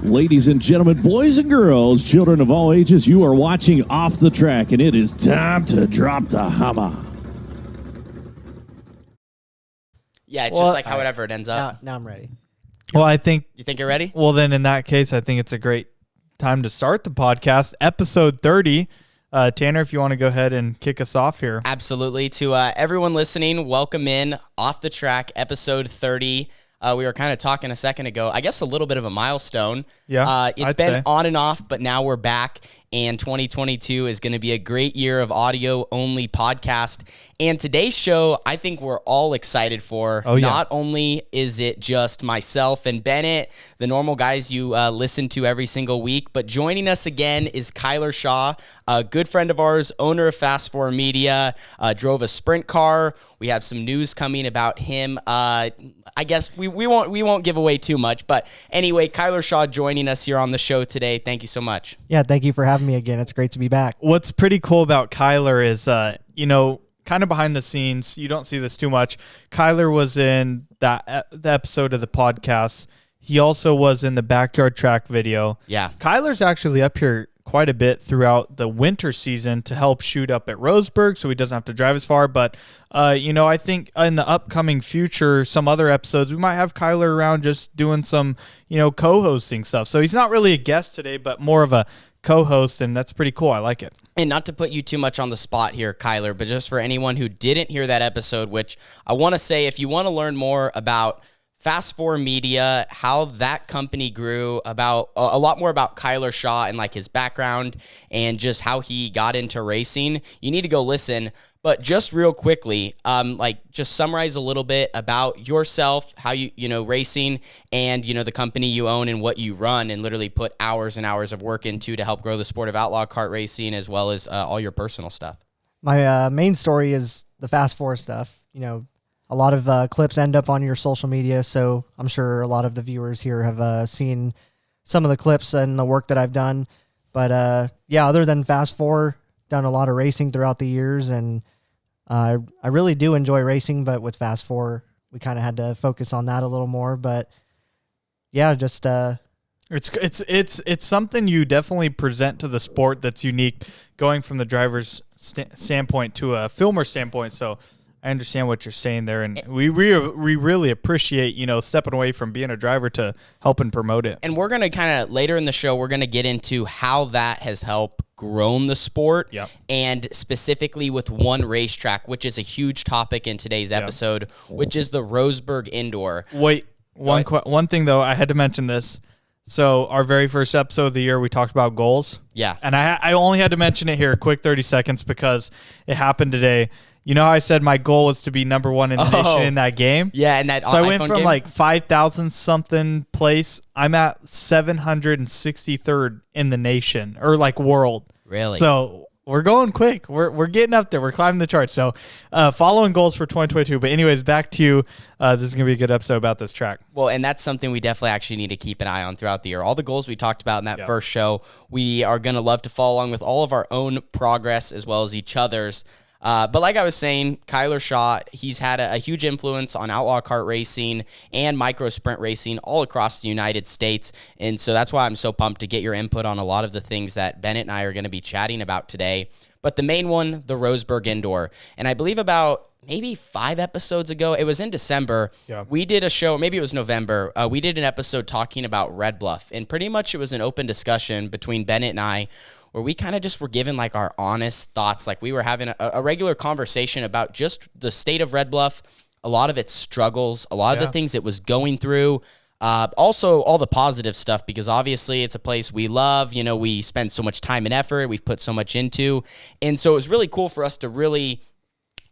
Ladies and gentlemen, boys and girls, children of all ages, you are watching Off the Track, and it is time to drop the hammer. Yeah, it's just like however it ends up. Now I'm ready. Well, I think... You think you're ready? Well, then in that case, I think it's a great time to start the podcast. Episode 30. Tanner, if you want to go ahead and kick us off here. Absolutely. To everyone listening, welcome in Off the Track, episode 30. We were kind of talking a second ago. I guess a little bit of a milestone. Yeah, it's been on and off, but now we're back. And 2022 is going to be a great year of audio-only podcast. And today's show, I think we're all excited for. Oh, yeah. Not only is it just myself and Bennett, the normal guys you listen to every single week, but joining us again is Kyler Shaw, a good friend of ours, owner of Fast 4 Media, drove a sprint car. We have some news coming about him. I guess we won't give away too much, but anyway, Kyler Shaw joining us here on the show today. Thank you so much. Yeah, thank you for having me again. It's great to be back. What's pretty cool about Kyler is, kind of behind the scenes, you don't see this too much. Kyler was in the episode of the podcast. He also was in the backyard track video. Yeah. Kyler's actually up here quite a bit throughout the winter season to help shoot up at Roseburg so he doesn't have to drive as far. But, I think in the upcoming future, some other episodes, we might have Kyler around just doing some, co-hosting stuff. So he's not really a guest today, but more of a co-host, and that's pretty cool. I like it. And not to put you too much on the spot here, Kyler, but just for anyone who didn't hear that episode, which I want to say, if you want to learn more about Fast 4 Media, how that company grew, about a lot more about Kyler Shaw and like his background and just how he got into racing, you need to go listen. But just real quickly, just summarize a little bit about yourself, how you racing, and the company you own and what you run, and literally put hours and hours of work into to help grow the sport of outlaw kart racing, as well as all your personal stuff. My main story is the Fast 4 stuff. A lot of clips end up on your social media, so I'm sure a lot of the viewers here have seen some of the clips and the work that I've done. But other than Fast 4, done a lot of racing throughout the years, and I really do enjoy racing, but with Fast 4, we kind of had to focus on that a little more. But yeah, just it's something you definitely present to the sport that's unique, going from the driver's standpoint to a filmer standpoint. So I understand what you're saying there, and we really appreciate, stepping away from being a driver to helping promote it. And we're going to kind of, later in the show, we're going to get into how that has helped grown the sport, and specifically with one racetrack, which is a huge topic in today's episode, which is the Roseburg Indoor. Wait, one thing, though, I had to mention this. So our very first episode of the year, we talked about goals. Yeah. And I only had to mention it here, a quick 30 seconds, because it happened today. You know how I said my goal was to be number one in the nation in that game? Yeah, and that so I went from like 5,000 something place. I'm at 763rd in the nation, or like world. Really? So we're going quick. We're getting up there. We're climbing the charts. So following goals for 2022. But anyways, back to you. This is going to be a good episode about this track. Well, and that's something we definitely actually need to keep an eye on throughout the year. All the goals we talked about in that first show, we are going to love to follow along with all of our own progress as well as each other's. But like I was saying, Kyler Shaw, he's had a huge influence on outlaw kart racing and micro sprint racing all across the United States. And so that's why I'm so pumped to get your input on a lot of the things that Bennett and I are going to be chatting about today. But the main one, the Roseburg Indoor. And I believe about maybe 5 episodes ago, it was in December, we did a show, maybe it was November, we did an episode talking about Red Bluff. And pretty much it was an open discussion between Bennett and I, where we kind of just were giving like our honest thoughts. Like we were having a regular conversation about just the state of Red Bluff, a lot of its struggles, a lot of the things it was going through, also all the positive stuff, because obviously it's a place we love, we spend so much time and effort, we've put so much into. And so it was really cool for us to really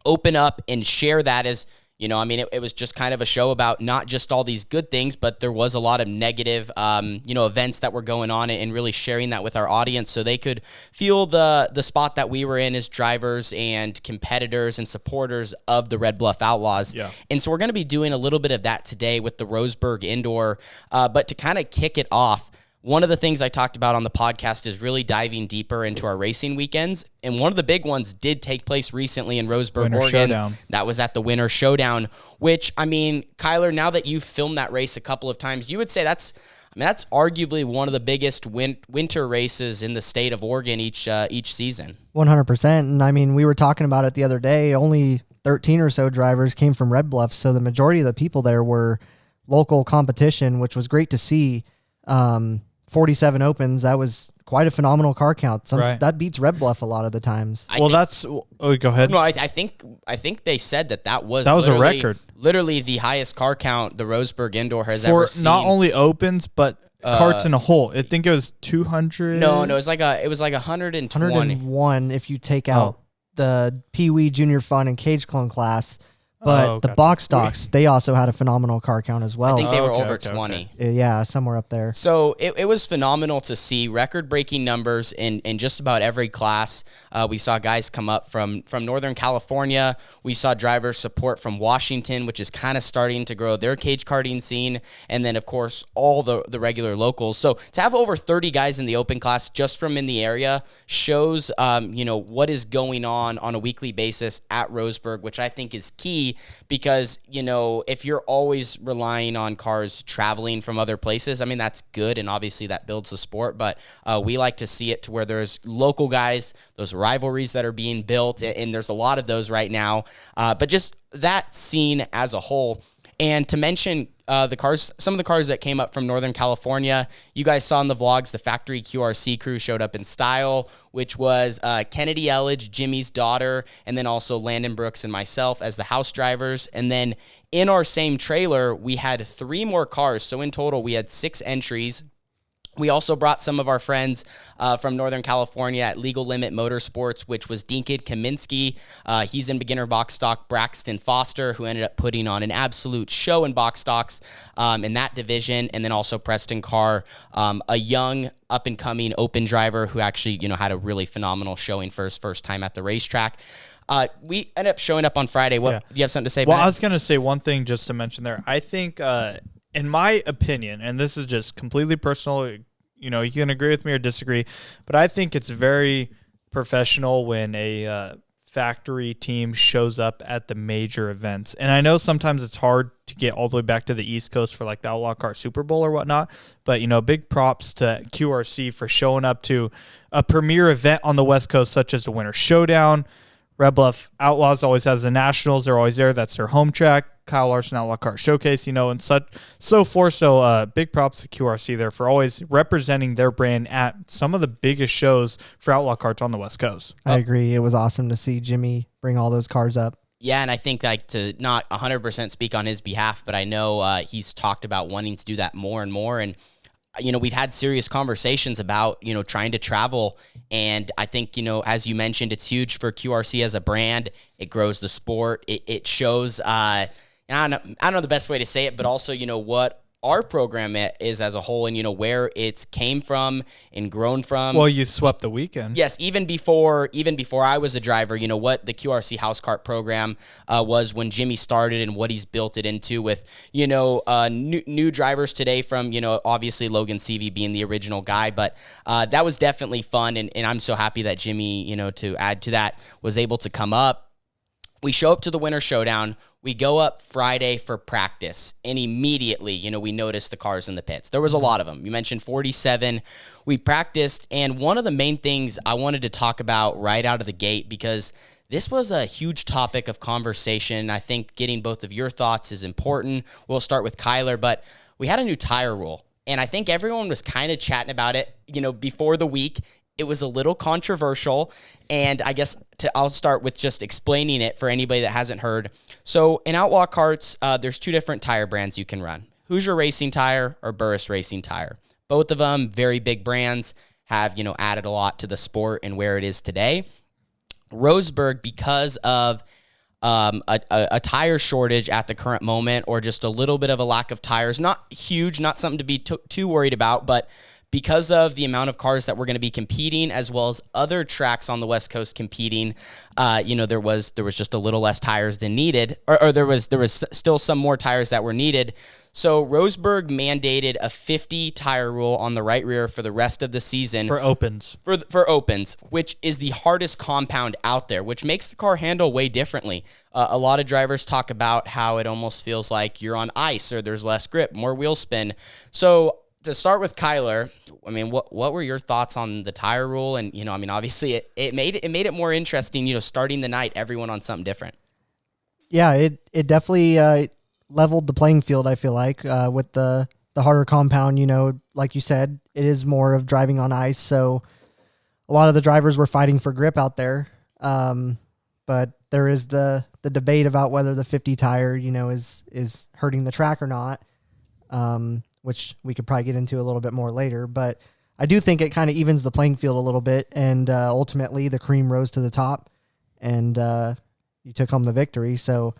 open up and share that as, it was just kind of a show about not just all these good things, but there was a lot of negative, events that were going on, and really sharing that with our audience so they could feel the spot that we were in as drivers and competitors and supporters of the Red Bluff Outlaws. Yeah. And so we're going to be doing a little bit of that today with the Roseburg Indoor. But to kind of kick it off, one of the things I talked about on the podcast is really diving deeper into our racing weekends. And one of the big ones did take place recently in Roseburg, Oregon. Showdown. That was at the Winter Showdown, which, Kyler, now that you've filmed that race a couple of times, you would say that's, mean, that's arguably one of the biggest winter races in the state of Oregon each season. 100%. And I mean, we were talking about it the other day. Only 13 or so drivers came from Red Bluff, so the majority of the people there were local competition, which was great to see. 47 opens, that was quite a phenomenal car count. That beats Red Bluff a lot of the times. Go ahead. No, I think they said that was a record. Literally the highest car count the Roseburg Indoor has ever seen. Not only opens, but carts in a whole. I think it was 200. No, it was like 120. 101 if you take out the Pee Wee Junior Fun and Cage Clone class. But the box stocks, they also had a phenomenal car count as well. I think they were over 20. Yeah, somewhere up there. So it was phenomenal to see record-breaking numbers in just about every class. We saw guys come up from Northern California. We saw driver support from Washington, which is kind of starting to grow their cage karting scene. And then, of course, all the regular locals. So to have over 30 guys in the open class just from in the area shows, what is going on a weekly basis at Roseburg, which I think is key. Because, if you're always relying on cars traveling from other places, I mean, that's good, and obviously that builds the sport, but we like to see it to where there's local guys, those rivalries that are being built, and there's a lot of those right now, but just that scene as a whole. And to mention some of the cars that came up from Northern California, you guys saw in the vlogs, the factory QRC crew showed up in style, which was Kennedy Elledge, Jimmy's daughter, and then also Landon Brooks and myself as the house drivers. And then in our same trailer, we had 3 more cars. So in total, we had 6 entries. We also brought some of our friends from Northern California at Legal Limit Motorsports, which was Dinkid Kaminsky. He's in beginner box stock. Braxton Foster, who ended up putting on an absolute show in box stocks in that division. And then also Preston Carr, a young up-and-coming open driver who actually had a really phenomenal showing for his first time at the racetrack. We ended up showing up on Friday. Do you have something to say, Well, Bennett? I was going to say one thing just to mention there. I think, in my opinion, and this is just completely personal, you can agree with me or disagree, but I think it's very professional when a factory team shows up at the major events. And I know sometimes it's hard to get all the way back to the East Coast for like the Outlaw Kart Super Bowl or whatnot, but big props to QRC for showing up to a premier event on the West Coast, such as the Winter Showdown. Red Bluff Outlaws always has the Nationals. They're always there. That's their home track. Kyle Larson Outlaw Kart Showcase, and so forth. So big props to QRC there for always representing their brand at some of the biggest shows for Outlaw Karts on the West Coast. I agree. It was awesome to see Jimmy bring all those cars up. Yeah, and I think to not 100% speak on his behalf, but I know he's talked about wanting to do that more and more. And we've had serious conversations about, trying to travel. And I think, as you mentioned, it's huge for QRC as a brand. It grows the sport. It shows, I don't know the best way to say it, but also, what our program is as a whole and, where it's came from and grown from. Well, you swept the weekend. Yes, even before I was a driver, what the QRC house kart program was when Jimmy started and what he's built it into with, new drivers today from, obviously Logan Seavey being the original guy. But that was definitely fun. And I'm so happy that Jimmy, to add to that, was able to come up. We show up to the Winter Showdown. We go up Friday for practice, and immediately, we noticed the cars in the pits. There was a lot of them. You mentioned 47. We practiced, and one of the main things I wanted to talk about right out of the gate, because this was a huge topic of conversation. I think getting both of your thoughts is important. We'll start with Kyler, but we had a new tire rule, and I think everyone was kind of chatting about it, before the week. It was a little controversial, and I guess I'll start with just explaining it for anybody that hasn't heard. So in Outlaw Karts, there's 2 different tire brands you can run. Hoosier Racing Tire or Burris Racing Tire. Both of them, very big brands, have, added a lot to the sport and where it is today. Roseburg, because of a tire shortage at the current moment, or just a little bit of a lack of tires, not huge, not something to be too worried about, but because of the amount of cars that were going to be competing, as well as other tracks on the West Coast competing, there was just a little less tires than needed, or there was still some more tires that were needed. So Roseburg mandated a 50 tire rule on the right rear for the rest of the season For opens. For opens, which is the hardest compound out there, which makes the car handle way differently. A lot of drivers talk about how it almost feels like you're on ice, or there's less grip, more wheel spin. So to start with Kyler, I mean, what were your thoughts on the tire rule? And, I mean, obviously it made it more interesting, starting the night, everyone on something different. Yeah, it definitely leveled the playing field, I feel like, with the harder compound. Like you said, it is more of driving on ice, so a lot of the drivers were fighting for grip out there. But there is the debate about whether the 50 tire, is hurting the track or not, which we could probably get into a little bit more later. But I do think it kind of evens the playing field a little bit, and ultimately the cream rose to the top, and you took home the victory. So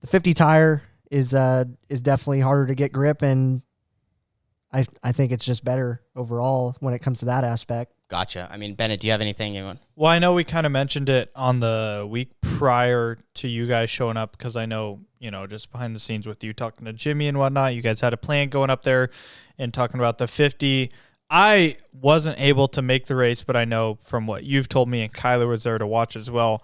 the 50 tire is definitely harder to get grip, and I think it's just better overall when it comes to that aspect. Gotcha. I mean, Bennett, do you have anything you want? Well, I know we kind of mentioned it on the week prior to you guys showing up, because I know, just behind the scenes with you talking to Jimmy and whatnot, you guys had a plan going up there and talking about the 50. I wasn't able to make the race, but I know from what you've told me, and Kyler was there to watch as well.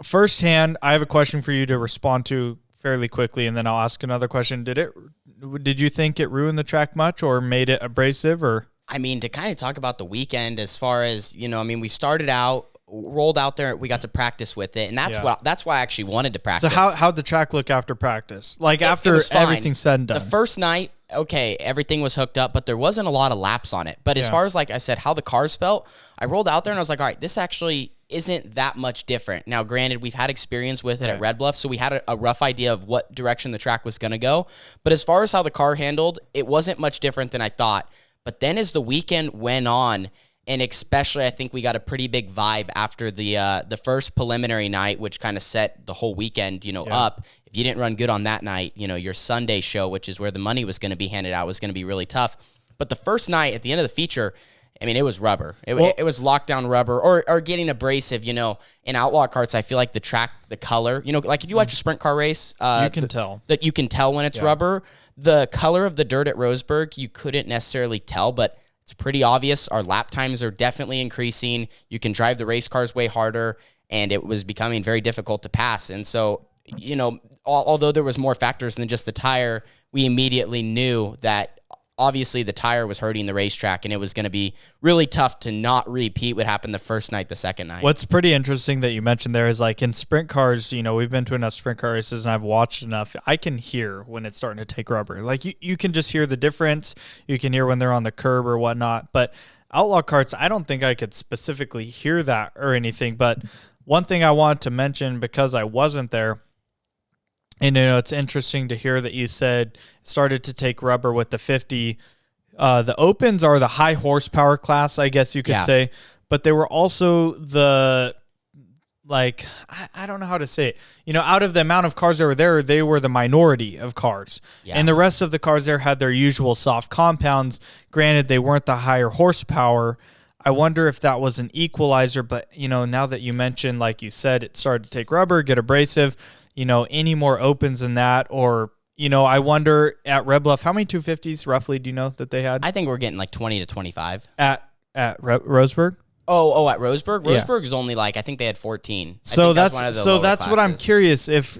Firsthand, I have a question for you to respond to fairly quickly, and then I'll ask another question. Did you think it ruined the track much or made it abrasive, or? I mean, to kind of talk about the weekend as far as, we started out, rolled out there, we got to practice with it, and that's why I actually wanted to practice. So how'd the track look after practice? Like after everything's said and done? The first night, okay, everything was hooked up, but there wasn't a lot of laps on it. But as far as, like I said, how the cars felt, I rolled out there and I was like, all right, this actually isn't that much different. Now, granted, we've had experience with it at Red Bluff, so we had a rough idea of what direction the track was going to go. But as far as how the car handled, it wasn't much different than I thought. But then as the weekend went on, and especially I think we got a pretty big vibe after the first preliminary night, which kind of set the whole weekend, up. If you didn't run good on that night, your Sunday show, which is where the money was going to be handed out, was going to be really tough. But the first night, at the end of the feature, I mean, it was rubber. It was lockdown rubber or getting abrasive, In outlaw karts, I feel like the track, the color, like if you watch a sprint car race, you can tell. That you can tell when it's rubber. The color of the dirt at Roseburg, you couldn't necessarily tell, but it's pretty obvious. Our lap times are definitely increasing. You can drive the race cars way harder, and it was becoming very difficult to pass. And so, although there was more factors than just the tire, we immediately knew that obviously the tire was hurting the racetrack, and it was going to be really tough to not repeat what happened the first night, the second night. What's pretty interesting that you mentioned there is, like, in sprint cars, we've been to enough sprint car races and I've watched enough. I can hear when it's starting to take rubber. Like, you can just hear the difference. You can hear when they're on the curb or whatnot. But outlaw karts, I don't think I could specifically hear that or anything. But one thing I want to mention, because I wasn't there, and it's interesting to hear that you said started to take rubber with the 50. The opens are the high horsepower class, I guess you could say, but they were also the, like, I don't know how to say it. Out of the amount of cars that were there, they were the minority of cars. Yeah. And the rest of the cars there had their usual soft compounds. Granted, they weren't the higher horsepower. I wonder if that was an equalizer, but, now that you mentioned, like you said, it started to take rubber, get abrasive, any more opens than that, or, I wonder at Red Bluff, how many 250s roughly do you know that they had? I think we're getting like 20 to 25. At Roseburg? Oh, at Roseburg? Roseburg is only like, I think they had 14. So that's what I'm curious, if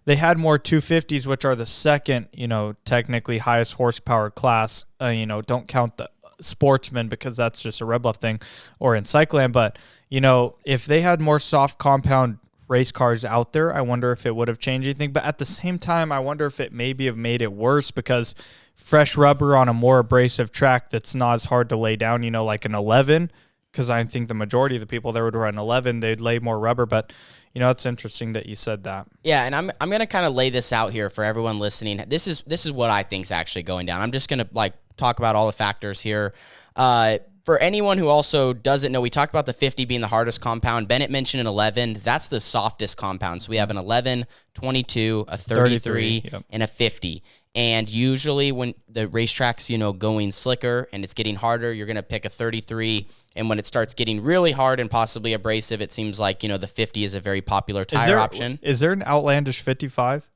they had more 250s, which are the second, technically highest horsepower class, don't count the Sportsman because that's just a Red Bluff thing, or in Cycling, but, if they had more soft compound race cars out there, I wonder if it would have changed anything. But at the same time, I wonder if it maybe have made it worse, because fresh rubber on a more abrasive track that's not as hard to lay down, like an 11, because I think the majority of the people there would run 11, they'd lay more rubber. But it's interesting that you said that. Yeah, and I'm gonna kind of lay this out here for everyone listening. This is what I think is actually going down. I'm just gonna talk about all the factors here. For anyone who also doesn't know, we talked about the 50 being the hardest compound. Bennett mentioned an 11. That's the softest compound. So we have an 11, 22, a 33, yep, and a 50. And usually when the racetrack's, going slicker and it's getting harder, you're going to pick a 33. And when it starts getting really hard and possibly abrasive, it seems like, the 50 is a very popular tire option. Is there an outlandish 55?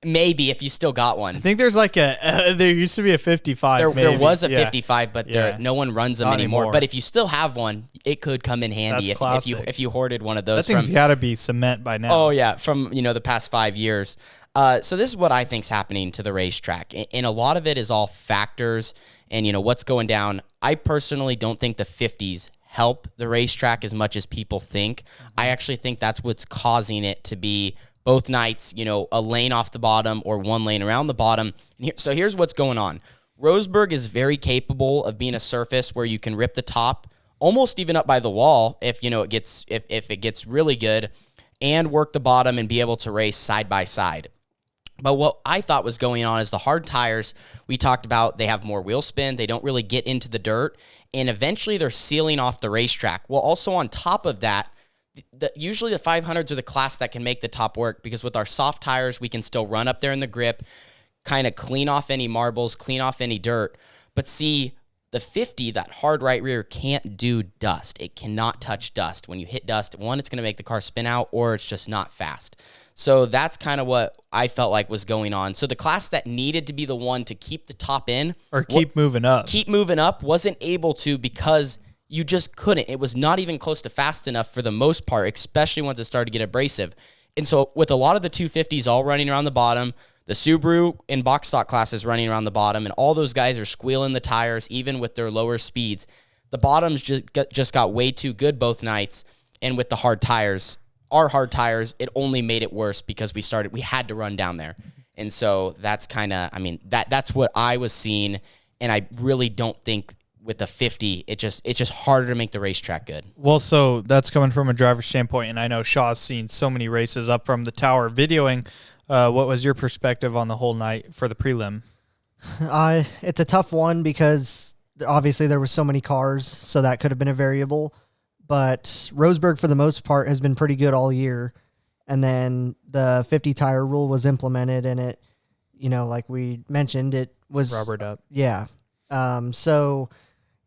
Maybe if you still got one. I think there's like there used to be a 55. There was a 55, but no one runs them Not anymore. But if you still have one, it could come in handy if you hoarded one of those. That thing's got to be cement by now. Oh yeah, from the past 5 years. So this is what I think's happening to the racetrack, and a lot of it is all factors and what's going down. I personally don't think the 50s help the racetrack as much as people think. I actually think that's what's causing it to be both nights, a lane off the bottom or one lane around the bottom. So here's what's going on. Roseburg is very capable of being a surface where you can rip the top almost even up by the wall if it gets really good, and work the bottom and be able to race side by side. But what I thought was going on is the hard tires we talked about, they have more wheel spin, they don't really get into the dirt, and eventually they're sealing off the racetrack. Well, also on top of that, usually the 500s are the class that can make the top work, because with our soft tires, we can still run up there in the grip, kind of clean off any marbles, clean off any dirt. But see, the 50, that hard right rear can't do dust. It cannot touch dust. When you hit dust, one, it's going to make the car spin out, or it's just not fast. So that's kind of what I felt like was going on. So the class that needed to be the one to keep the top in or keep moving up wasn't able to, because you just couldn't. It was not even close to fast enough for the most part, especially once it started to get abrasive. And so with a lot of the 250s all running around the bottom, the Subaru and box stock classes running around the bottom, and all those guys are squealing the tires even with their lower speeds, the bottoms just got way too good both nights. And with the hard tires, our hard tires, it only made it worse because we had to run down there. And so that's kind of, that's what I was seeing. And I really don't think with the 50, it's just harder to make the racetrack good. Well, so that's coming from a driver's standpoint, and I know Shaw's seen so many races up from the tower videoing. What was your perspective on the whole night for the prelim? It's a tough one because obviously there were so many cars, so that could have been a variable. But Roseburg, for the most part, has been pretty good all year. And then the 50 tire rule was implemented, and it, like we mentioned, it was rubbered up. Yeah. So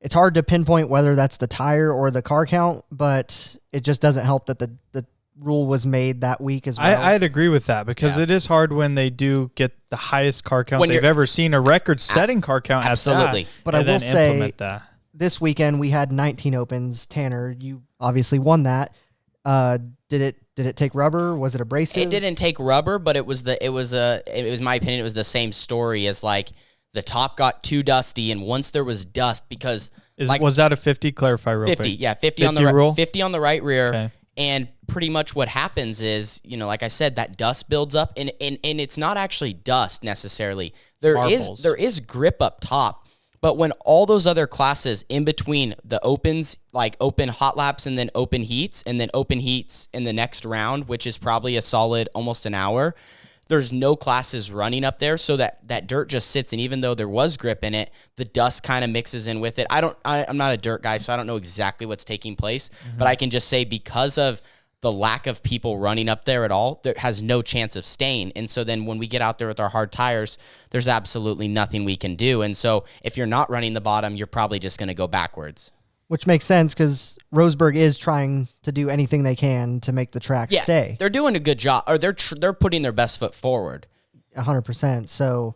it's hard to pinpoint whether that's the tire or the car count, but it just doesn't help that the rule was made that week as well. I'd agree with that, because it is hard when they do get the highest car count they've ever seen, a record-setting car count. Absolutely. But I will say, this weekend we had 19 opens. Tanner, you obviously won that. Did it take rubber? Was it abrasive? It didn't take rubber, but it was my opinion, it was the same story as like the top got too dusty, and once there was dust, because was that a 50? Clarify real 50, quick. yeah, 50 on the rule? 50 on the right rear. Okay. And pretty much what happens is, like I said, that dust builds up, and it's not actually dust necessarily. There is grip up top, but when all those other classes in between the opens, like open hot laps and then open heats in the next round, which is probably a solid almost an hour, there's no classes running up there, so that dirt just sits, and even though there was grip in it, the dust kind of mixes in with it. I'm not a dirt guy, so I don't know exactly what's taking place, but I can just say because of the lack of people running up there at all, there has no chance of staying. And so then when we get out there with our hard tires, there's absolutely nothing we can do. And so if you're not running the bottom, you're probably just going to go backwards. Which makes sense, because Roseburg is trying to do anything they can to make the track stay. They're doing a good job, or they're putting their best foot forward. 100%. So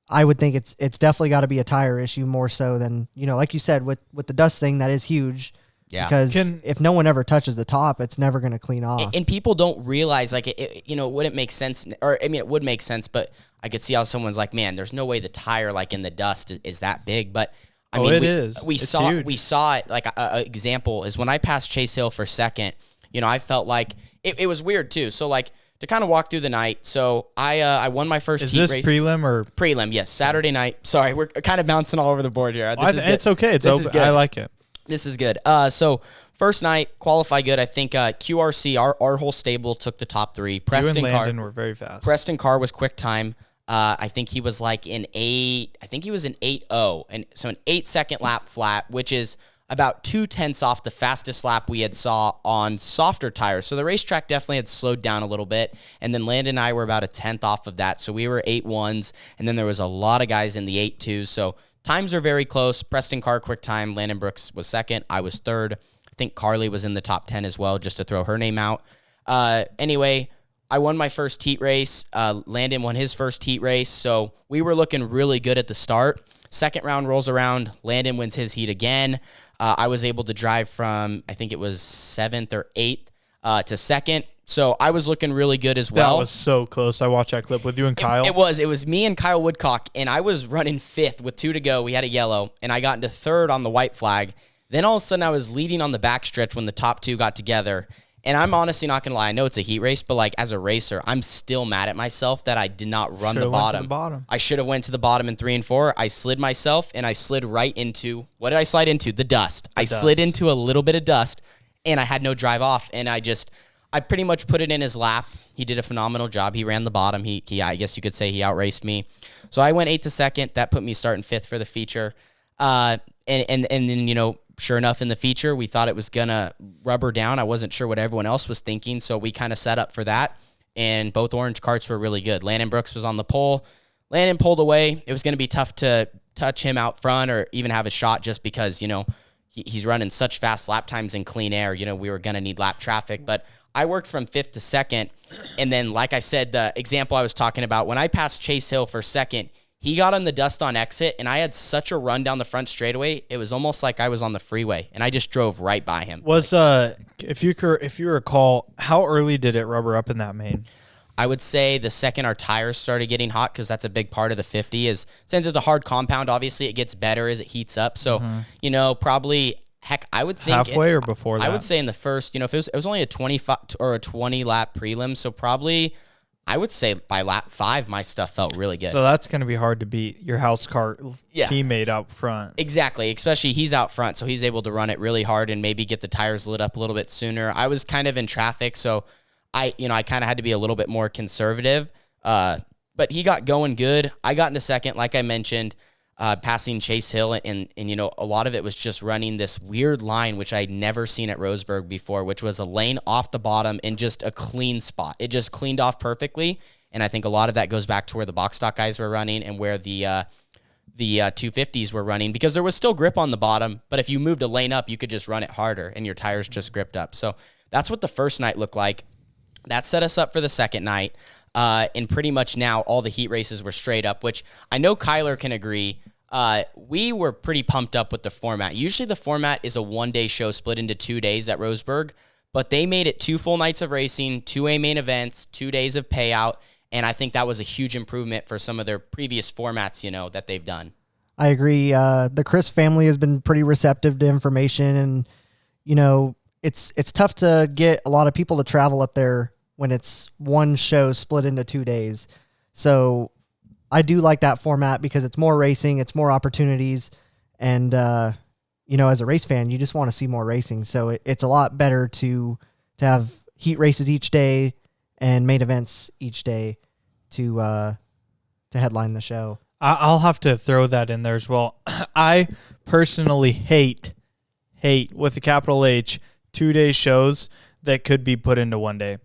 I would think it's definitely got to be a tire issue more so than, like you said, with the dust thing, that is huge. Yeah. Because if no one ever touches the top, it's never going to clean off. And people don't realize, like, it wouldn't make sense, or it would make sense, but I could see how someone's like, man, there's no way the tire, like in the dust, is that big. But I mean, we saw it. Like an example is when I passed Chase Hill for second. I felt like it was weird too. So like to kind of walk through the night. So I won my first heat race. Is this prelim or prelim? Yes, Saturday night. Sorry, we're kind of bouncing all over the board here. It's okay. It's open. I like it. This is good. So first night, qualify good. I think QRC, our whole stable, took the top three. Preston and Landon were very fast. Preston Carr was quick time. I think he was like an 8.0, and so an 8-second lap flat, which is about 0.2 off the fastest lap we had saw on softer tires. So the racetrack definitely had slowed down a little bit, and then Landon and I were about 1/10 off of that. So we were 8.1s, and then there was a lot of guys in the 8.2s. So times are very close. Preston Carr quick time. Landon Brooks was second. I was third. I think Carly was in the top 10 as well, just to throw her name out. Anyway, I won my first heat race. Landon won his first heat race. So we were looking really good at the start. Second round rolls around. Landon wins his heat again. I was able to drive from, I think it was 7th or 8th to 2nd. So I was looking really good as well. That was so close. I watched that clip with you and Kyle. It was me and Kyle Woodcock, and I was running 5th with 2 to go. We had a yellow, and I got into 3rd on the white flag. Then all of a sudden I was leading on the backstretch when the top 2 got together. And I'm honestly not going to lie. I know it's a heat race, but like as a racer, I'm still mad at myself that I did not run the bottom. I should have went to the bottom in 3 and 4. I slid myself, and I slid right into, what did I slide into? The dust. I slid into a little bit of dust, and I had no drive off. And I pretty much put it in his lap. He did a phenomenal job. He ran the bottom. He I guess you could say he outraced me. So I went 8th to 2nd. That put me starting 5th for the feature. And then, sure enough, in the feature, we thought it was going to rubber down. I wasn't sure what everyone else was thinking, so we kind of set up for that, and both orange carts were really good. Landon Brooks was on the pole. Landon pulled away. It was going to be tough to touch him out front or even have a shot just because, he's running such fast lap times in clean air. We were going to need lap traffic, but I worked from 5th to 2nd, and then, like I said, the example I was talking about, when I passed Chase Hill for 2nd, he got on the dust on exit, and I had such a run down the front straightaway. It was almost like I was on the freeway, and I just drove right by him. If you recall, how early did it rubber up in that main? I would say the second our tires started getting hot, because that's a big part of the 50. Is since it's a hard compound, obviously it gets better as it heats up. So probably. Heck, I would think halfway or before that. I would say in the first, if it was only a 25 or a 20 lap prelim, so probably. I would say by lap 5, my stuff felt really good. So that's going to be hard to beat your house car teammate out front. Exactly, especially he's out front, so he's able to run it really hard and maybe get the tires lit up a little bit sooner. I was kind of in traffic, so I kind of had to be a little bit more conservative. But he got going good. I got into 2nd, like I mentioned, passing Chase Hill, and a lot of it was just running this weird line, which I'd never seen at Roseburg before, which was a lane off the bottom in just a clean spot. It just cleaned off perfectly, and I think a lot of that goes back to where the box stock guys were running and where the 250s were running, because there was still grip on the bottom, but if you moved a lane up, you could just run it harder, and your tires just gripped up. So that's what the first night looked like. That set us up for the second night, and pretty much now all the heat races were straight up, which I know Kyler can agree. We were pretty pumped up with the format. Usually the format is a 1-day show split into 2 days at Roseburg, but they made it 2 full nights of racing, 2 main events, 2 days of payout, and I think that was a huge improvement for some of their previous formats, that they've done. I agree. The Chris family has been pretty receptive to information, and it's tough to get a lot of people to travel up there when it's one show split into 2 days. So I do like that format because it's more racing, it's more opportunities, and as a race fan, you just want to see more racing. So it's a lot better to have heat races each day and main events each day to headline the show. I'll have to throw that in there as well. I personally hate with a capital H 2-day shows that could be put into 1 day.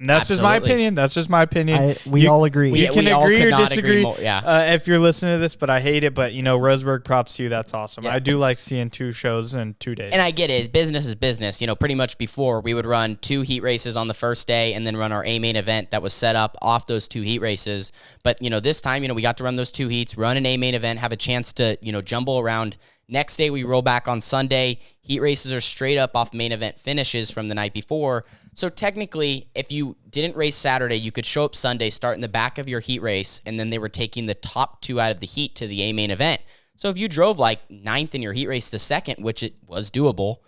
And that's Absolutely. just my opinion. We all agree. We can agree or disagree Yeah. if you're listening to this, but I hate it. But, Roseburg, props to you. That's awesome. Yeah. I do like seeing 2 shows in 2 days. And I get it. Business is business. Pretty much before, we would run 2 heat races on the first day and then run our A main event that was set up off those 2 heat races. But, this time, we got to run those 2 heats, run an A main event, have a chance to, jumble around. Next day, we roll back on Sunday. Heat races are straight up off main event finishes from the night before. So technically, if you didn't race Saturday, you could show up Sunday, start in the back of your heat race, and then they were taking the top 2 out of the heat to the A main event. So if you drove like 9th in your heat race to 2nd, which it was doable,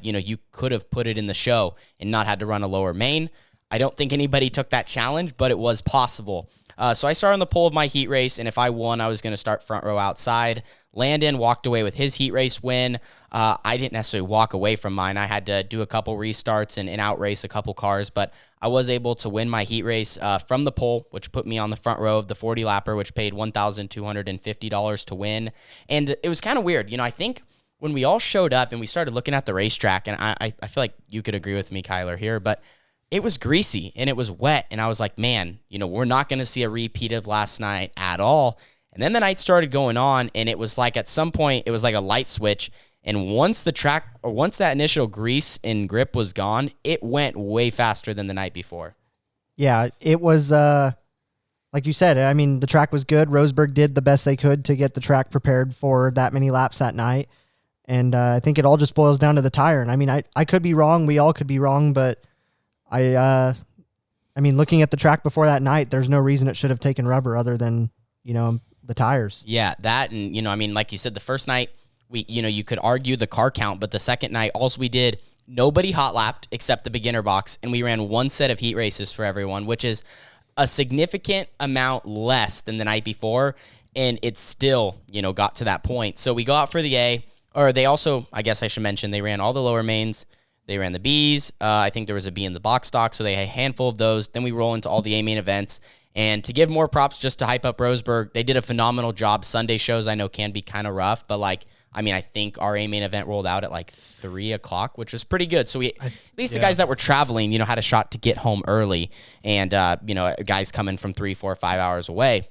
you could have put it in the show and not had to run a lower main. I don't think anybody took that challenge, but it was possible. So I started on the pole of my heat race, and if I won, I was going to start front row outside. Landon walked away with his heat race win. I didn't necessarily walk away from mine. I had to do a couple restarts and outrace a couple cars, but I was able to win my heat race from the pole, which put me on the front row of the 40-lapper, which paid $1,250 to win. And it was kind of weird. I think when we all showed up and we started looking at the racetrack, and I feel like you could agree with me, Kyler, here, but it was greasy and it was wet. And I was like, man, we're not going to see a repeat of last night at all. And then the night started going on, and it was like at some point, it was like a light switch, And once that initial grease and grip was gone, it went way faster than the night before. Yeah, it was, like you said, I mean, the track was good. Roseburg did the best they could to get the track prepared for that many laps that night. And I think it all just boils down to the tire. And I mean, I could be wrong. We all could be wrong, but I mean, looking at the track before that night, there's no reason it should have taken rubber other than, the tires. Yeah, that, and, I mean, like you said, the first night, you could argue the car count, but the second night, all we did, nobody hot lapped except the beginner box, and we ran one set of heat races for everyone, which is a significant amount less than the night before, and it still, got to that point. So we go out for the A, or they also, I guess I should mention, they ran all the lower mains, they ran the Bs, I think there was a B in the box stock, so they had a handful of those. Then we roll into all the A main events, and to give more props just to hype up Roseburg, they did a phenomenal job. Sunday shows I know can be kind of rough, but I think our A main event rolled out at 3 o'clock, which was pretty good. So at least the guys that were traveling, had a shot to get home early, and guys coming from 3, 4, 5 hours away.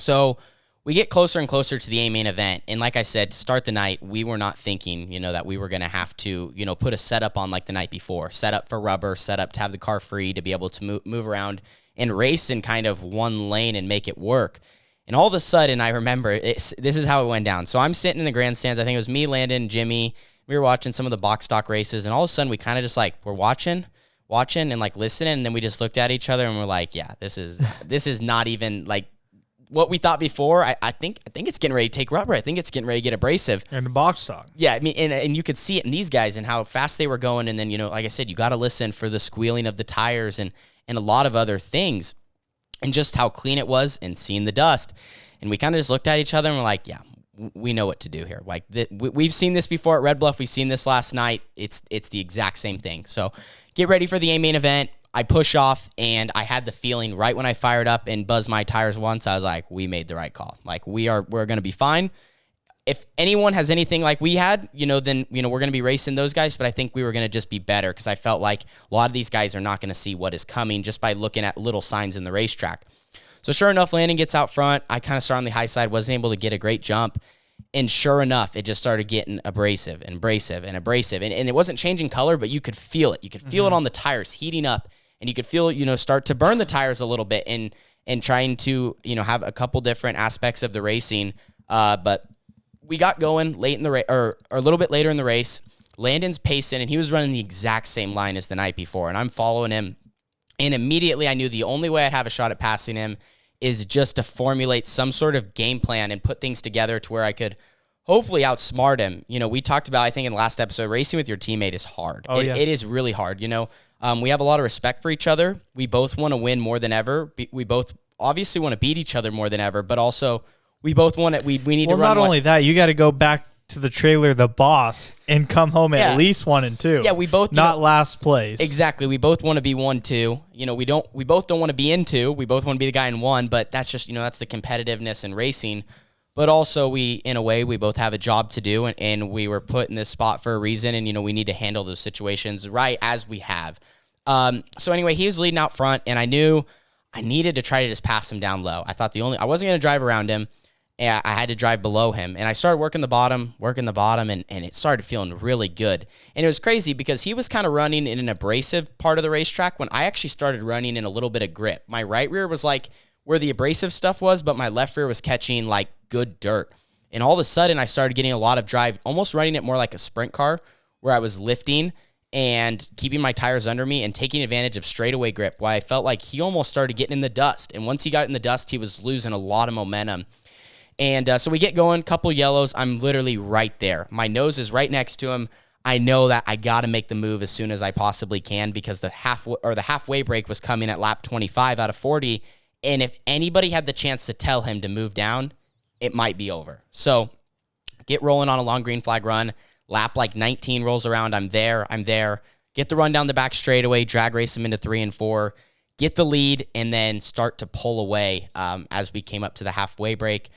So we get closer and closer to the A main event, and like I said, to start the night, we were not thinking, that we were going to have to, put a setup on like the night before, set up for rubber, set up to have the car free to be able to move around and race in kind of one lane and make it work. And all of a sudden, I remember, this is how it went down. So I'm sitting in the grandstands. I think it was me, Landon, Jimmy. We were watching some of the box stock races, and all of a sudden, we kind of just we're watching and listening, and then we just looked at each other and we're like, yeah, this is not even what we thought before. I think it's getting ready to take rubber. I think it's getting ready to get abrasive. And the box stock. Yeah, I mean, and you could see it in these guys and how fast they were going. And then, like I said, you got to listen for the squealing of the tires and a lot of other things, and just how clean it was and seeing the dust. And we kind of just looked at each other and we're like, yeah, we know what to do here. We've seen this before at Red Bluff. We've seen this last night. It's the exact same thing. So get ready for the A main event. I push off, and I had the feeling right when I fired up and buzzed my tires once, I was like, we made the right call. We're going to be fine. If anyone has anything like we had, then, we're going to be racing those guys, but I think we were going to just be better because I felt like a lot of these guys are not going to see what is coming just by looking at little signs in the racetrack. So sure enough, Landon gets out front. I kind of started on the high side, wasn't able to get a great jump. And sure enough, it just started getting abrasive. And it wasn't changing color, but you could feel it. You could feel it on the tires heating up. And you could feel, start to burn the tires a little bit and trying to, have a couple different aspects of the racing. But we got going late in the race, or a little bit later in the race. Landon's pacing, and he was running the exact same line as the night before. And I'm following him. And immediately I knew the only way I'd have a shot at passing him is just to formulate some sort of game plan and put things together to where I could hopefully outsmart him. We talked about, I think in the last episode, racing with your teammate is hard. It is really hard. We have a lot of respect for each other. We both want to win more than ever. We both obviously want to beat each other more than ever, but also we both want it. We need to run. Well, not only that, you got to go back to the trailer, the boss, and come home at least 1 and 2. Yeah, we both not last place. Exactly. We both want to be 1-2. We both don't want to be in 2. We both want to be the guy in 1, but that's just, that's the competitiveness in racing. But also in a way, we both have a job to do, and we were put in this spot for a reason, and, we need to handle those situations right as we have. So anyway, he was leading out front, and I knew I needed to try to just pass him down low. I thought I wasn't going to drive around him, and I had to drive below him. And I started working the bottom, and it started feeling really good. And it was crazy because he was kind of running in an abrasive part of the racetrack when I actually started running in a little bit of grip. My right rear was where the abrasive stuff was, but my left rear was catching good dirt. And all of a sudden, I started getting a lot of drive, almost running it more like a sprint car, where I was lifting and keeping my tires under me and taking advantage of straightaway grip, while I felt like he almost started getting in the dust. And once he got in the dust, he was losing a lot of momentum. And so we get going, couple yellows. I'm literally right there. My nose is right next to him. I know that I got to make the move as soon as I possibly can because the halfway break was coming at lap 25 out of 40. And if anybody had the chance to tell him to move down, it might be over. So get rolling on a long green flag run. Lap 19 rolls around. I'm there. Get the run down the back straightaway, drag race him into 3 and 4, get the lead, and then start to pull away as we came up to the halfway break.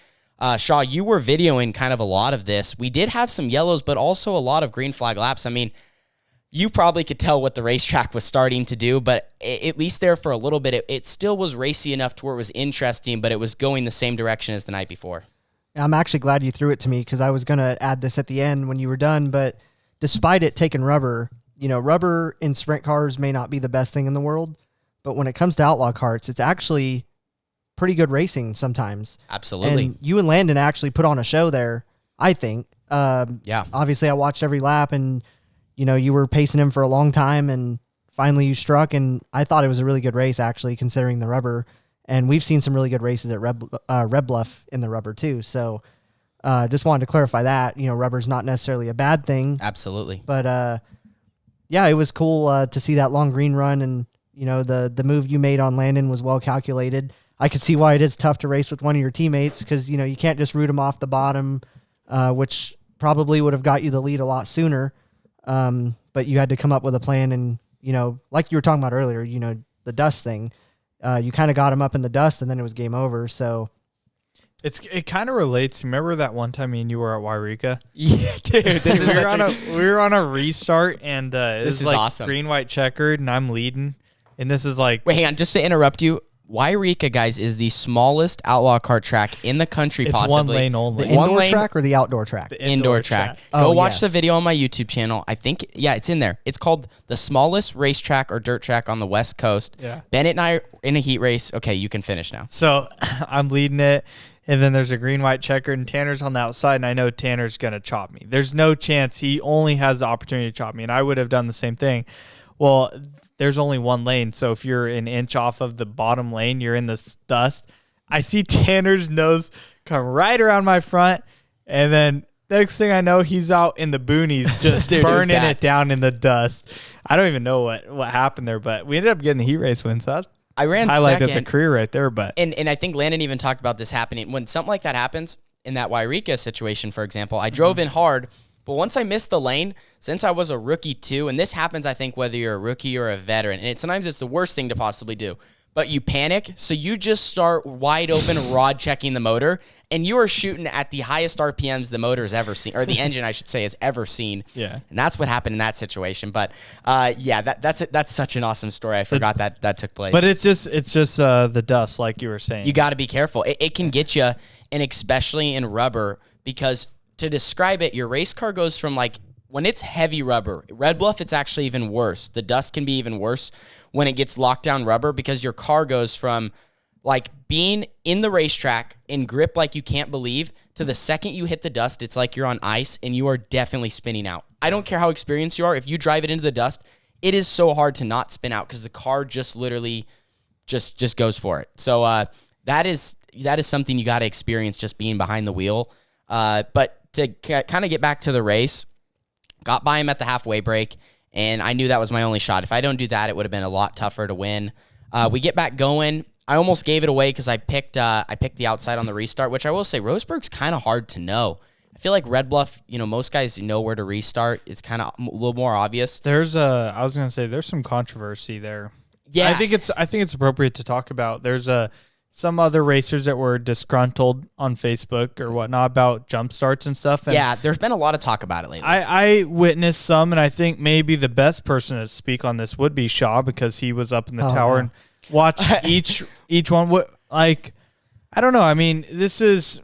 Shaw, you were videoing kind of a lot of this. We did have some yellows, but also a lot of green flag laps. I mean, you probably could tell what the racetrack was starting to do, but at least there for a little bit, it still was racy enough to where it was interesting, but it was going the same direction as the night before. I'm actually glad you threw it to me because I was going to add this at the end when you were done. But despite it taking rubber, rubber in sprint cars may not be the best thing in the world. But when it comes to outlaw karts, it's actually pretty good racing sometimes. Absolutely. And you and Landon actually put on a show there, I think. Yeah. Obviously, I watched every lap, and, you were pacing him for a long time, and finally you struck, and I thought it was a really good race, actually, considering the rubber. And we've seen some really good races at Red Bluff in the rubber, too. So just wanted to clarify that. Rubber's not necessarily a bad thing. Absolutely. But, yeah, it was cool to see that long green run, and, the move you made on Landon was well calculated. I could see why it is tough to race with one of your teammates because, you can't just root them off the bottom, which probably would have got you the lead a lot sooner. But you had to come up with a plan and, like you were talking about earlier, the dust thing, you kind of got him up in the dust and then it was game over. So it kind of relates. Remember that one time me and you were at Wairika? Yeah, dude. We were on a restart and this is like awesome. Green, white, checkered, and I'm leading. And this is like... Wait, hang on. Just to interrupt you, Wairika, guys, is the smallest outlaw kart track in the country, it's possibly. one lane only. the indoor track or the outdoor track? The Indoor track. Oh, Go watch yes. the video on my YouTube channel. I think, it's in there. It's called the smallest racetrack or dirt track on the West Coast. Yeah. Bennett and I are in a heat race. Okay, you can finish now. So I'm leading it, and then there's a green, white, checkered, and Tanner's on the outside, and I know Tanner's going to chop me. There's no chance. He only has the opportunity to chop me, and I would have done the same thing. Well, there's only one lane, so if you're an inch off of the bottom lane, you're in the dust. I see Tanner's nose come right around my front, and then next thing I know, he's out in the boonies just Dude, burning it was it down in the dust. I don't even know what happened there, but we ended up getting the heat race win, so that's I ran highlight second. of the career right there. But And I think Landon even talked about this happening. When something like that happens, in that Wairika situation, for example, I drove in hard, but once I missed the lane, since I was a rookie too, and this happens, I think, whether you're a rookie or a veteran, and sometimes it's the worst thing to possibly do, but you panic, so you just start wide open rod checking the motor, and you are shooting at the highest RPMs the motor has ever seen, or the engine, I should say, has ever seen. Yeah. And that's what happened in that situation. But that's such an awesome story. I forgot that took place. But it's just the dust, like you were saying. You got to be careful. It can get you, and especially in rubber, because to describe it, your race car goes from when it's heavy rubber, Red Bluff, it's actually even worse. The dust can be even worse when it gets locked down rubber because your car goes from being in the racetrack in grip like you can't believe to the second you hit the dust, it's like you're on ice and you are definitely spinning out. I don't care how experienced you are. If you drive it into the dust, it is so hard to not spin out because the car just literally just goes for it. So that is something you got to experience just being behind the wheel. But to kind of get back to the race, got by him at the halfway break, and I knew that was my only shot. If I don't do that, it would have been a lot tougher to win. We get back going. I almost gave it away because I picked the outside on the restart, which I will say Roseburg's kind of hard to know. I feel like Red Bluff, most guys know where to restart. It's kind of a little more obvious. There's some controversy there. Yeah, I think it's appropriate to talk about. There's some other racers that were disgruntled on Facebook or whatnot about jump starts and stuff. And yeah, there's been a lot of talk about it lately. I witnessed some, and I think maybe the best person to speak on this would be Shaw because he was up in the tower and watched each one. I don't know. I mean, this is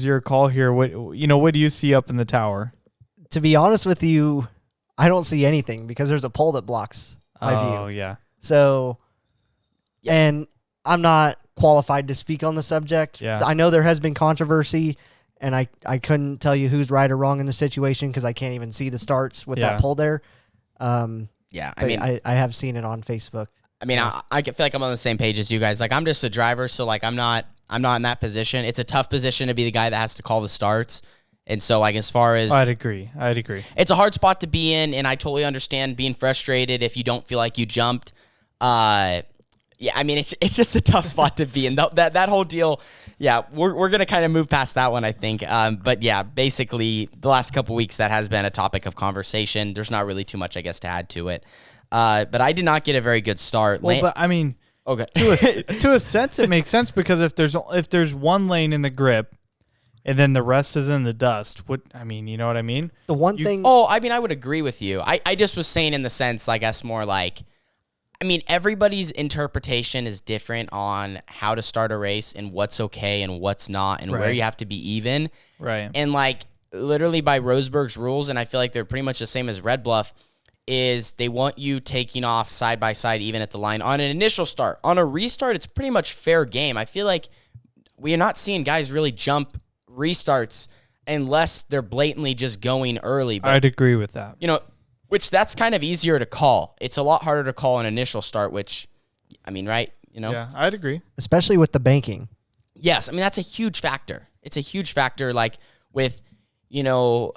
your call here. What do you see up in the tower? To be honest with you, I don't see anything because there's a pole that blocks my view. Oh yeah. So, and I'm not qualified to speak on the subject. Yeah. I know there has been controversy, and I couldn't tell you who's right or wrong in the situation because I can't even see the starts with that pole there. Yeah, I have seen it on Facebook. I mean, I feel like I'm on the same page as you guys. I'm just a driver, so I'm not in that position. It's a tough position to be the guy that has to call the starts. And so, as far as... I'd agree. It's a hard spot to be in, and I totally understand being frustrated if you don't feel like you jumped. Yeah, I mean, it's just a tough spot to be in. That whole deal, yeah, we're going to kind of move past that one, I think. But, yeah, basically, the last couple weeks, that has been a topic of conversation. There's not really too much, I guess, to add to it. But I did not get a very good start. Well, but, I mean, okay. to a sense, it makes sense because if there's one lane in the grip and then the rest is in the dust, you know what I mean? The one thing... Oh, I mean, I would agree with you. I just was saying in the sense, I guess, more like... I mean, everybody's interpretation is different on how to start a race and what's okay and what's not and where you have to be even. Right. And like literally by Roseburg's rules, and I feel like they're pretty much the same as Red Bluff, is they want you taking off side by side even at the line on an initial start. On a restart, it's pretty much fair game. I feel like we are not seeing guys really jump restarts unless they're blatantly just going early. But, I'd agree with that. you know, which that's kind of easier to call. It's a lot harder to call an initial start, which, I mean, right? You know? Yeah, I'd agree. Especially with the banking. Yes, I mean, that's a huge factor. It's a huge factor, like, with, you know,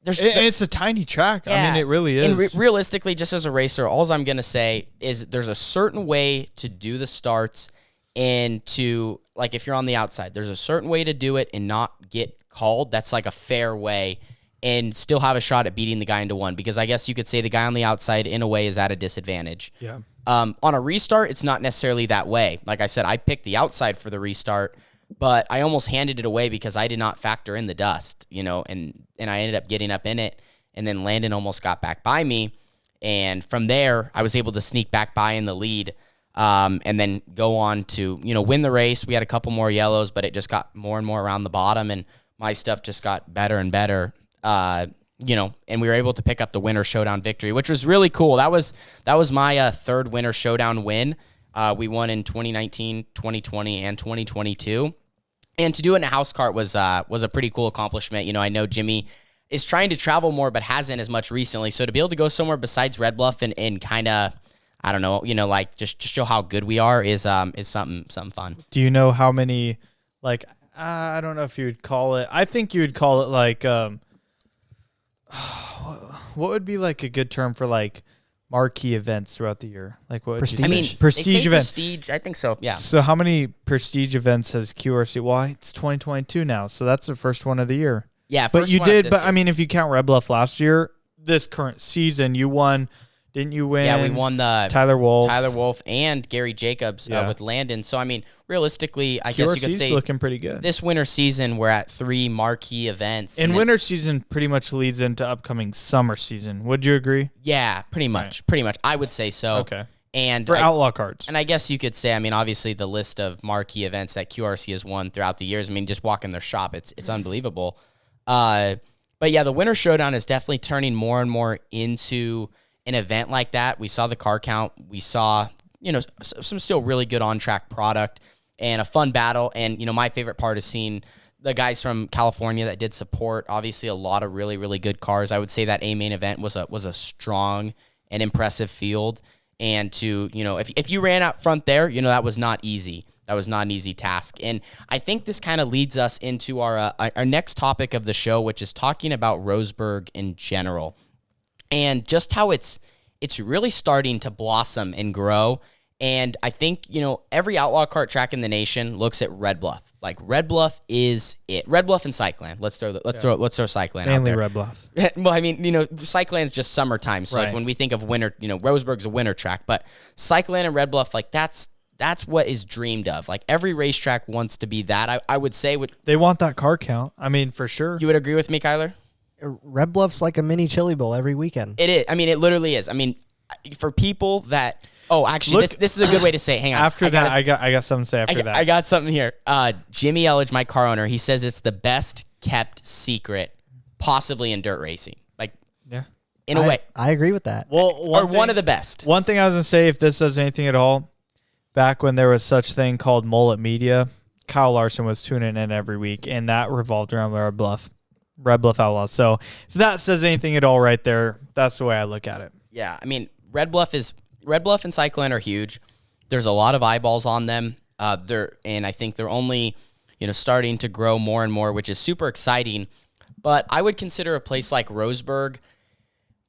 And it's a tiny track. I mean, it really is. And realistically, just as a racer, all I'm going to say is there's a certain way to do the starts and to, like, if you're on the outside, there's a certain way to do it and not get called. That's like a fair way and still have a shot at beating the guy into one, because I guess you could say the guy on the outside in a way is at a disadvantage. Yeah. On a restart, it's not necessarily that way. Like I said, I picked the outside for the restart, but I almost handed it away because I did not factor in the dust, you know, and I ended up getting up in it, and then Landon almost got back by me. And from there, I was able to sneak back by in the lead, and then go on to, you know, win the race. We had a couple more yellows, but it just got more and more around the bottom, and my stuff just got better and better. You know, and we were able to pick up the winter showdown victory, which was really cool. That was my third winter showdown win. We won in 2019, 2020, and 2022. And to do it in a house cart was a pretty cool accomplishment. You know, I know Jimmy is trying to travel more, but hasn't as much recently. So to be able to go somewhere besides Red Bluff and kind of, I don't know, you know, like just show how good we are is something fun. Do you know how many, like, I don't know if you would call it, I think you would call it like, what would be like a good term for like marquee events throughout the year? Like what would you say? I mean, prestige they say events. Prestige, I think so. Yeah. So how many prestige events has QRC? Well, it's 2022 now, so that's the first one of the year. Yeah, but first you one of did. this But year. I mean, if you count Red Bluff last year, this current season, you won. Didn't you win? Yeah, we won the Tyler Wolf and Gary Jacobs Yeah. with Landon. So, I mean, realistically, I guess you could QRC's say looking pretty good. this winter season, we're at 3 marquee events. And then- winter season pretty much leads into upcoming summer season. Would you agree? Yeah, pretty much. Pretty much. I would say so. Okay. And For outlaw cards. And I guess you could say, I mean, obviously the list of marquee events that QRC has won throughout the years, I mean, just walk in their shop, it's unbelievable. But yeah, the Winter Showdown is definitely turning more and more into an event like that. We saw the car count. We saw, you know, some still really good on-track product and a fun battle. And, you know, my favorite part is seeing the guys from California that did support. Obviously, a lot of really, really good cars. I would say that A main event was a strong and impressive field. And to, you know, if you ran out front there, you know, that was not easy. That was not an easy task. And I think this kind of leads us into our next topic of the show, which is talking about Roseburg in general and just how it's really starting to blossom and grow. And I think, you know, every outlaw kart track in the nation looks at Red Bluff. Like Red Bluff is it. Red Bluff and Cyclan. Let's throw Cyclan out Mainly there. Red Bluff. Well, I mean, you know, Cyclan's just summertime. So like Right. when we think of winter, you know, Roseburg's a winter track, but Cyclan and Red Bluff, like that's what is dreamed of. Like every racetrack wants to be that. I would say They want that car count. I mean, for sure. you would agree with me, Kyler? Red Bluff's like a mini chili bowl every weekend. It is. I mean, it literally is. I mean, for people that actually, Look- this is a good way to say it. Hang on. After that, I I got something to say after that. I got something here. Jimmy Elledge, my car owner, he says it's the best kept secret possibly in dirt racing. Like Yeah. in a way, I agree with that. Well, or one of the best. One thing I was going to say, if this does anything at all, back when there was such thing called Mullet Media, Kyle Larson was tuning in every week, and that revolved around Red Bluff Outlaws. So if that says anything at all right there, that's the way I look at it. Yeah, I mean, Red Bluff and Cyclan are huge. There's a lot of eyeballs on them. And I think they're only, you know, starting to grow more and more, which is super exciting. But I would consider a place like Roseburg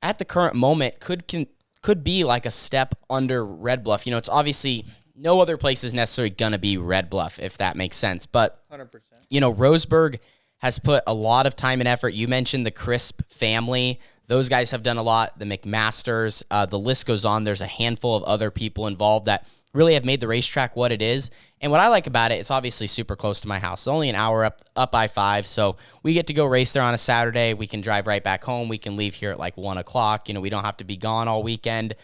at the current moment could be like a step under Red Bluff. You know, it's obviously no other place is necessarily gonna be Red Bluff, if that makes sense. But 100%. you know, Roseburg has put a lot of time and effort. You mentioned the Crisp family. Those guys have done a lot. The McMasters, the list goes on. There's a handful of other people involved that really have made the racetrack what it is. And what I like about it, it's obviously super close to my house. It's only an hour up I-5, so we get to go race there on a Saturday. We can drive right back home. We can leave here at like 1 o'clock. You know, we don't have to be gone all weekend.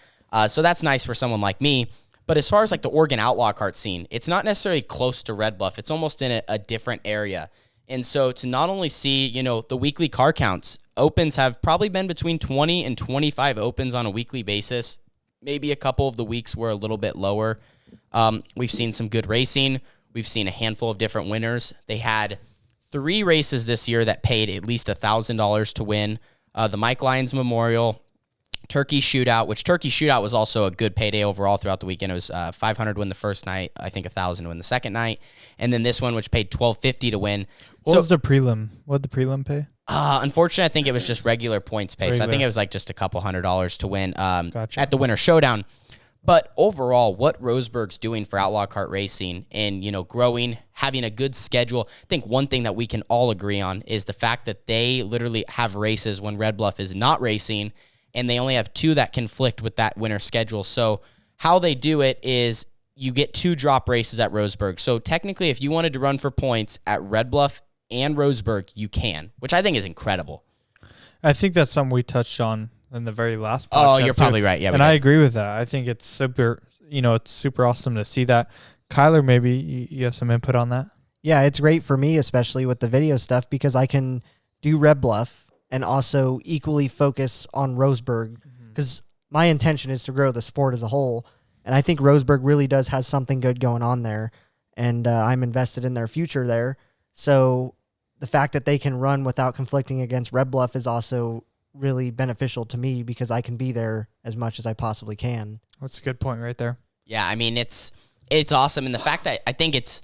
So that's nice for someone like me. But as far as like the Oregon outlaw kart scene, it's not necessarily close to Red Bluff. It's almost in a different area. And so to not only see, the weekly car counts, opens have probably been between 20 and 25 opens on a weekly basis. Maybe a couple of the weeks were a little bit lower. We've seen some good racing. We've seen a handful of different winners. They had 3 races this year that paid at least $1,000 to win. The Mike Lyons Memorial, Turkey Shootout, which Turkey Shootout was also a good payday overall throughout the weekend. It was $500 win the first night, I think $1,000 win the second night, and then this one, which paid $1,250 to win. What was the prelim? What did the prelim pay? Unfortunately, I think it was just regular points pay. So I think it was like just a couple $100 to win Gotcha. at the Winter Showdown. But overall, what Roseburg's doing for outlaw kart racing and, growing, having a good schedule, I think one thing that we can all agree on is the fact that they literally have races when Red Bluff is not racing, and they only have 2 that conflict with that winter schedule. So how they do it is you get 2 drop races at Roseburg. So technically, if you wanted to run for points at Red Bluff and Roseburg, you can, which I think is incredible. I think that's something we touched on in the very last podcast. Oh, you're probably right. Yeah, and I agree with that. I think it's super, it's super awesome to see that. Kyler, maybe you have some input on that? Yeah, it's great for me, especially with the video stuff, because I can do Red Bluff and also equally focus on Roseburg, because my intention is to grow the sport as a whole. And I think Roseburg really does have something good going on there, and I'm invested in their future there. So the fact that they can run without conflicting against Red Bluff is also really beneficial to me, because I can be there as much as I possibly can. That's a good point right there. Yeah, I mean, it's awesome. And the fact that I think it's,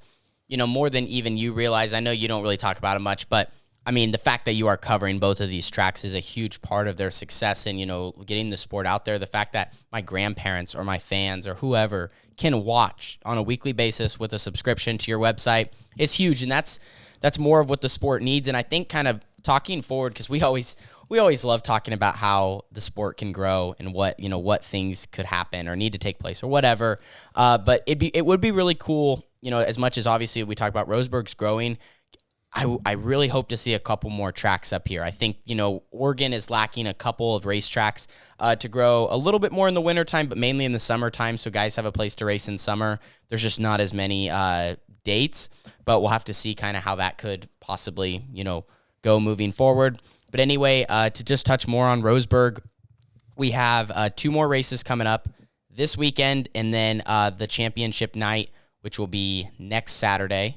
more than even you realize, I know you don't really talk about it much, but I mean, the fact that you are covering both of these tracks is a huge part of their success in, getting the sport out there. The fact that my grandparents or my fans or whoever can watch on a weekly basis with a subscription to your website is huge. And that's more of what the sport needs. And I think kind of talking forward, because we always love talking about how the sport can grow and what things could happen or need to take place or whatever. But it would be really cool, as much as obviously we talk about Roseburg's growing, I really hope to see a couple more tracks up here. I think, Oregon is lacking a couple of racetracks to grow a little bit more in the wintertime, but mainly in the summertime, so guys have a place to race in summer. There's just not as many dates, but we'll have to see kind of how that could possibly, go moving forward. But anyway, to just touch more on Roseburg, we have 2 more races coming up this weekend, and then the championship night, which will be next Saturday.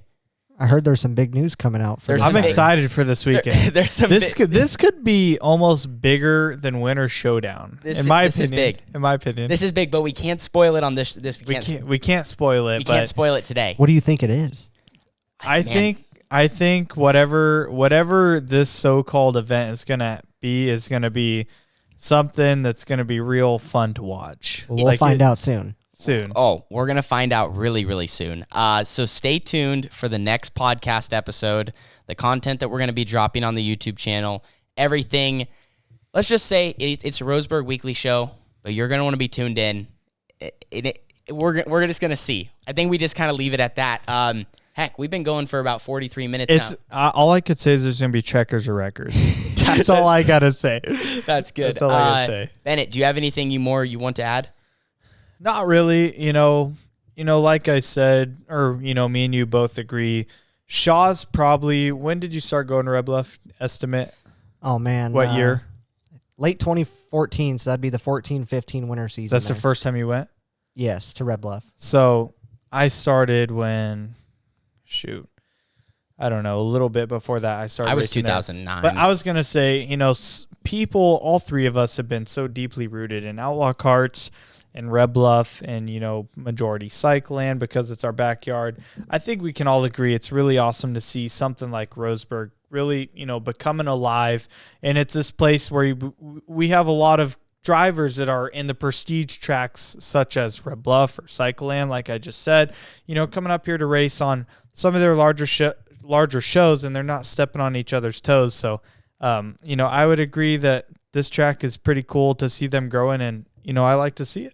I heard there's some big news coming out. I'm excited for this weekend. This could be almost bigger than Winter Showdown. This is big. In my opinion, this is big, but we can't spoil it on this. We can't spoil it. We can't spoil it today. What do you think it is? I think whatever this so-called event is gonna be something that's gonna be real fun to watch. Well, we'll find out soon. Oh, we're going to find out really, really soon. So stay tuned for the next podcast episode, the content that we're going to be dropping on the YouTube channel, everything. Let's just say it's a Roseburg weekly show, but you're going to want to be tuned in. We're just going to see. I think we just kind of leave it at that. Heck, we've been going for about 43 minutes now. All I could say is there's going to be checkers or wreckers. That's all I got to say. That's good. That's all I got to say. Bennett, do you have anything you want to add? Not really, like I said, or, me and you both agree. Shaw's probably, when did you start going to Red Bluff, estimate? Oh, man. What year? Late 2014, so that'd be the 14-15 winter season. That's the first time you went? Yes, to Red Bluff. So I started when, I don't know, a little bit before that I started. I was 2009. But I was going to say, people, all 3 of us have been so deeply rooted in outlaw karts and Red Bluff and, majority Cycleland because it's our backyard. I think we can all agree it's really awesome to see something like Roseburg really, becoming alive. And it's this place where we have a lot of drivers that are in the prestige tracks such as Red Bluff or Cycleland, like I just said, coming up here to race on some of their larger shows, and they're not stepping on each other's toes. So, I would agree that this track is pretty cool to see them growing, and, I like to see it.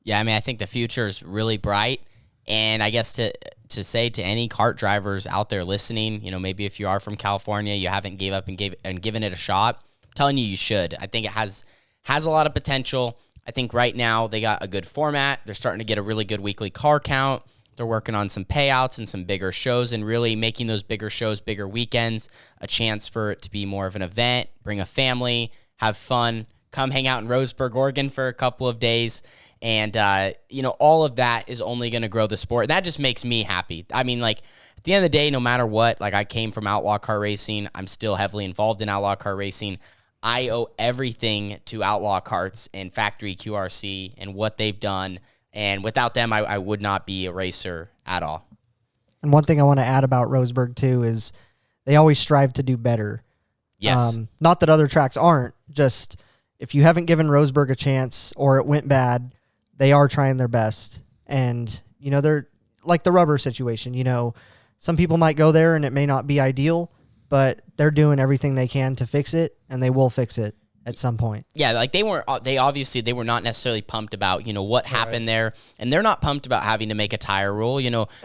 Yeah, I mean, I think the future is really bright, and I guess to say to any kart drivers out there listening, maybe if you are from California, you haven't gave up and given it a shot, I'm telling you should. I think it has a lot of potential. I think right now they got a good format. They're starting to get a really good weekly car count. They're working on some payouts and some bigger shows and really making those bigger shows, bigger weekends, a chance for it to be more of an event, bring a family, have fun, come hang out in Roseburg, Oregon for a couple of days. And, all of that is only going to grow the sport. That just makes me happy. I mean, like, at the end of the day, no matter what, like, I came from outlaw car racing. I'm still heavily involved in outlaw car racing. I owe everything to Outlaw Karts and Factory QRC and what they've done. And without them, I would not be a racer at all. And one thing I want to add about Roseburg, too, is they always strive to do better. Yes. Not that other tracks aren't, just if you haven't given Roseburg a chance or it went bad, they are trying their best. And, they're like the rubber situation. Some people might go there and it may not be ideal, but they're doing everything they can to fix it, and they will fix it at some point. Yeah, like they were not necessarily pumped about, what happened there. And they're not pumped about having to make a tire rule.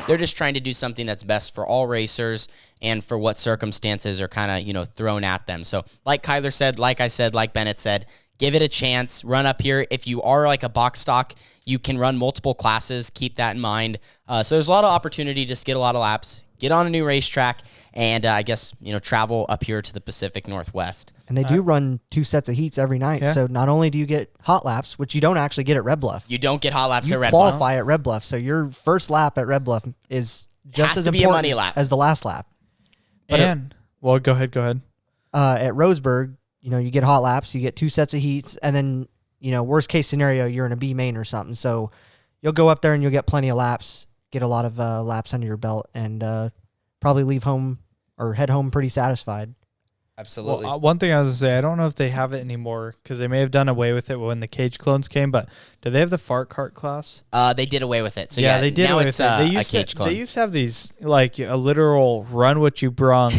They're just trying to do something that's best for all racers and for what circumstances are kind of, thrown at them. So like Kyler said, like I said, like Bennett said, give it a chance, run up here. If you are like a box stock, you can run multiple classes. Keep that in mind. So there's a lot of opportunity. Just get a lot of laps, get on a new racetrack, and I guess, travel up here to the Pacific Northwest. And they do run 2 sets of heats every night. Yeah. So not only do you get hot laps, which you don't actually get at Red Bluff. You don't get hot laps at Red Bluff. You Bluff. qualify at Red Bluff. So your first lap at Red Bluff is just as important money lap as the last lap. But go ahead. At Roseburg, you get hot laps, you get 2 sets of heats, and then, worst case scenario, you're in a B main or something. So you'll go up there and you'll get plenty of laps, get a lot of laps under your belt, and probably leave home or head home pretty satisfied. Absolutely. Well, one thing I was going to say, I don't know if they have it anymore because they may have done away with it when the cage clones came, but do they have the fart cart class? They did away with it. So they did now away it's with it. They used to have these, like a literal run what you brung,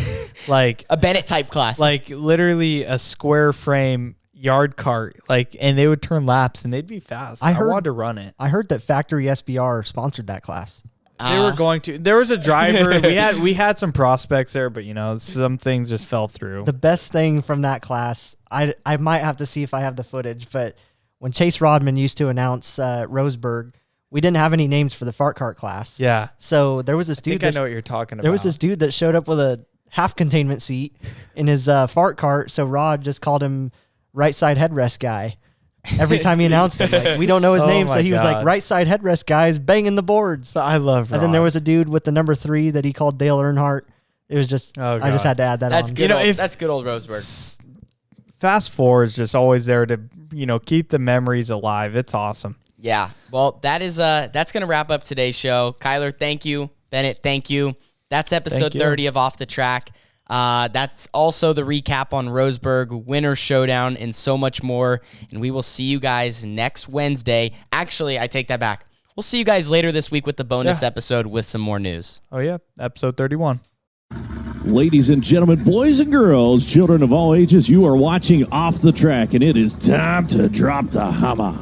like a Bennett type class. Like literally a square frame yard cart, and they would turn laps and they'd be fast. I wanted to run it. I heard that Factory SBR sponsored that class. They were going to. There was a driver. we had some prospects there, but some things just fell through. The best thing from that class, I might have to see if I have the footage, but when Chase Rodman used to announce Roseburg, we didn't have any names for the fart cart class. Yeah. So there was this dude. I know what you're talking about. There was this dude that showed up with a half containment seat in his fart cart. So Rod just called him right side headrest guy. Every time he announced him, we don't know his name, so he was like, right side headrest guys banging the boards. I love Rod. And then there was a dude with the number 3 that he called Dale Earnhardt. It was just, I just had to add that that's on. Good that's good old Roseburg. Fast 4 is just always there to, keep the memories alive. It's awesome. Yeah. Well, that's going to wrap up today's show. Kyler, thank you. Bennett, thank you. That's episode 30 of Off the Track. That's also the recap on Roseburg, Winter Showdown, and so much more. And we will see you guys next Wednesday. Actually, I take that back. We'll see you guys later this week with the bonus episode with some more news. Oh, yeah. Episode 31. Ladies and gentlemen, boys and girls, children of all ages, you are watching Off the Track, and it is time to drop the hammer.